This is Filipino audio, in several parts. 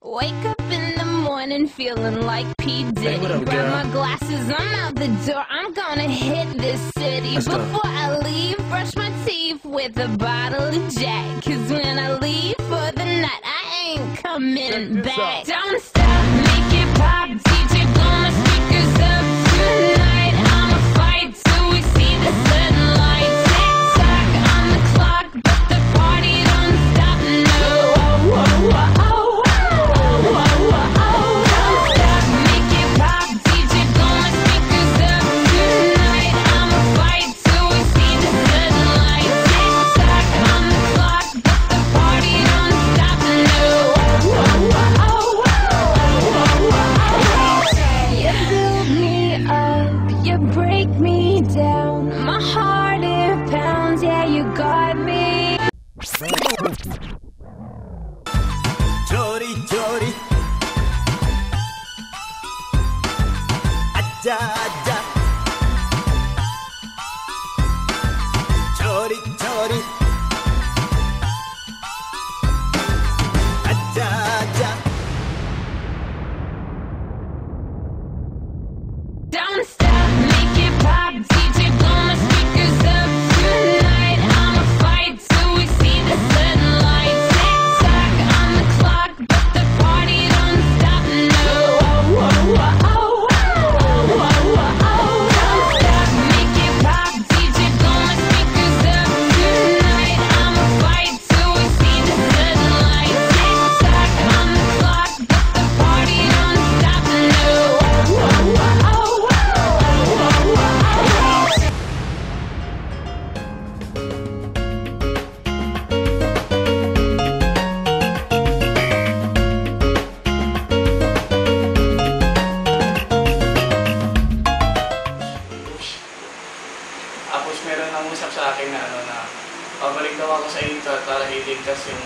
Wake up in the morning feeling like P. Diddy. Grab my glasses, I'm out the door. I'm gonna hit this city. Before I leave, brush my teeth with a bottle of Jack. Cause when I leave for the night, I ain't coming back. Don't stop, make it pop. DJ, blow my speakers up tonight. I'ma fight till we see the sunlight. Tick tock on the clock, but the party don't stop. No. Chori chori, aja aja. Chori chori, aja aja. Don't stop, make it pop. DJ, blow my speakers up tonight. I'ma fight till we see the sunlight. Tick tock on the clock, but the party don't stop. No. Don't stop, make it pop. DJ, blow my speakers up tonight. I'ma fight till we see the sunlight. Tick tock on the clock, but the party don't stop. No. Tapos meron nangusap sa akin na na pabalik daw ako sa Inter para iligtas yung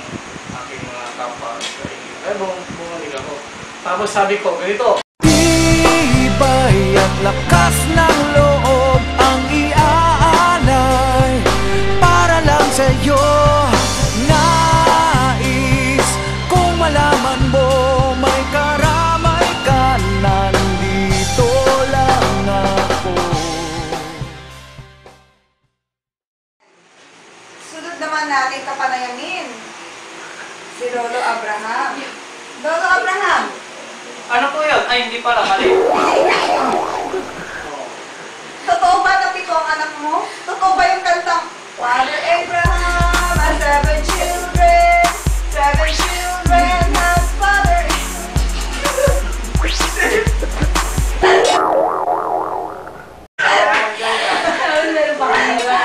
aking mga kapwa sa Inter. Eh, bumalik ako. Tapos sabi ko, ganito. Tibay at lakas ng loob ang iaalay para lang sa'yo. Nais kung malaman mo may karamay ka, nandito lang ako. Sunod naman natin kapanayamin, si Lolo Abraham. Lolo Abraham! Ano po yun? Ay, hindi pala, mali. Totoo ba na 7 ang anak mo? Totoo ba yung kantang Father Abraham has 7 children, 7 children has father. Meron ba kanila?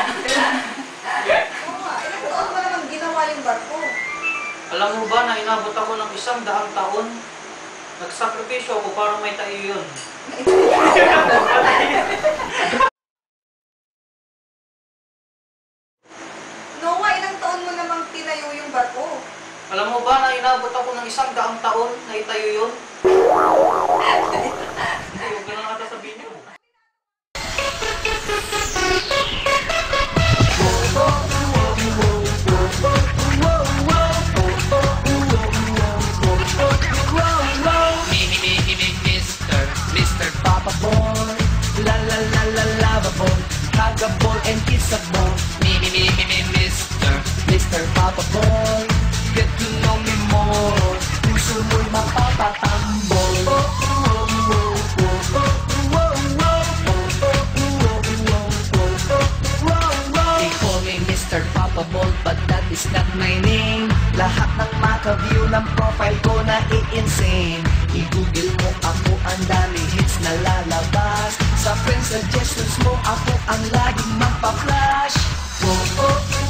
Ilang taon mo naman ginawa yung barko? Alam mo ba na inabot ako ng 100 taon? Nagsakripisyo ako para may tayo yun. Noah, ilang taon mo namang tinayo yung barko? Alam mo ba na inabot ako ng 100 taon na itayo yun? Ay, huwag ka na nata sabihin yun. Mr. Papa Boy, la la la la lava boy, hug a ball and kiss a ball. Mr. Papa Boy, get to know me more. Puso mo'y mapapatambol. They call me Mr. Papa Boy, but that is not my name. Lahat ng maka-view ng profile ko na i-insane. I-google mo ako, ang dami hits na lalabas. Sa friend suggestions mo, ako ang laging magpa-flash. Oh, oh, oh.